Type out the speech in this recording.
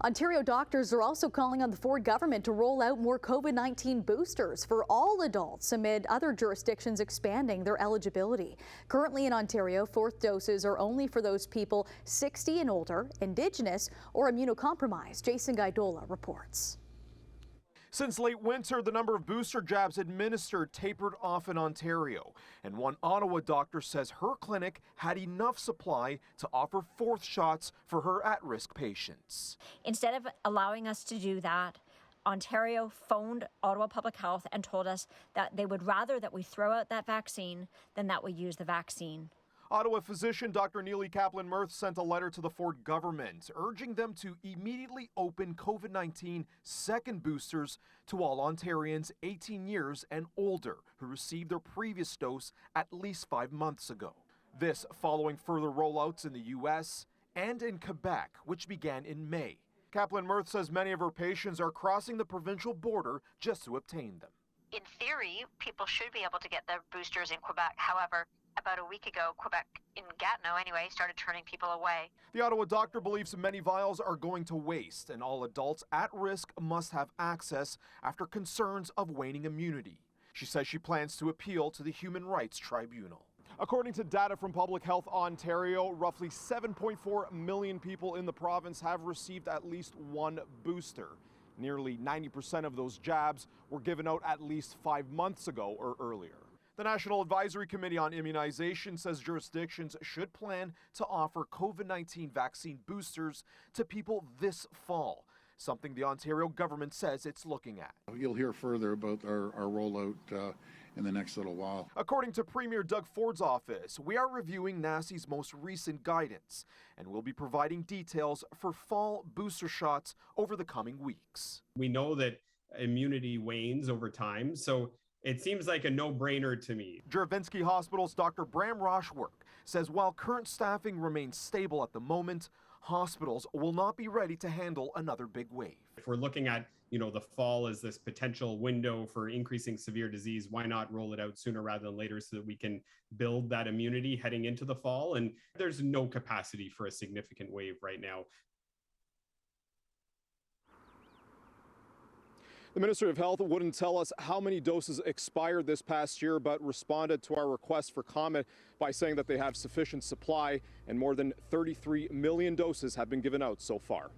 Ontario doctors are also calling on the Ford government to roll out more COVID-19 boosters for all adults amid other jurisdictions expanding their eligibility. Currently in Ontario, fourth doses are only for those people 60 and older, Indigenous or immunocompromised. Jason Gaidola reports. Since late winter, the number of booster jabs administered tapered off in Ontario. And one Ottawa doctor says her clinic had enough supply to offer fourth shots for her at-risk patients. Instead of allowing us to do that, Ontario phoned Ottawa Public Health and told us that they would rather that we throw out that vaccine than that we use the vaccine. Ottawa physician Dr. Nili Kaplan-Mryth sent a letter to the Ford government urging them to immediately open COVID-19 second boosters to all Ontarians 18 years and older who received their previous dose at least 5 months ago. This following further rollouts in the U.S. and in Quebec, which began in May. Kaplan-Myrth says many of her patients are crossing the provincial border just to obtain them. In theory, people should be able to get their boosters in Quebec. However, about a week ago, Quebec, in Gatineau anyway, started turning people away. The Ottawa doctor believes many vials are going to waste, and all adults at risk must have access after concerns of waning immunity. She says she plans to appeal to the Human Rights Tribunal. According to data from Public Health Ontario, roughly 7.4 million people in the province have received at least one booster. Nearly 90% of those jabs were given out at least 5 months ago or earlier. The National Advisory Committee on Immunization says jurisdictions should plan to offer COVID-19 vaccine boosters to people this fall, something the Ontario government says it's looking at. You'll hear further about our rollout in the next little while. According to Premier Doug Ford's office, we are reviewing NACI's most recent guidance and will be providing details for fall booster shots over the coming weeks. We know that immunity wanes over time, so it seems like a no-brainer to me. Juravinski Hospital's Dr. Bram Roshwork says while current staffing remains stable at the moment, hospitals will not be ready to handle another big wave. If we're looking at, the fall as this potential window for increasing severe disease, why not roll it out sooner rather than later so that we can build that immunity heading into the fall? And there's no capacity for a significant wave right now. The Minister of Health wouldn't tell us how many doses expired this past year, but responded to our request for comment by saying that they have sufficient supply and more than 33 million doses have been given out so far.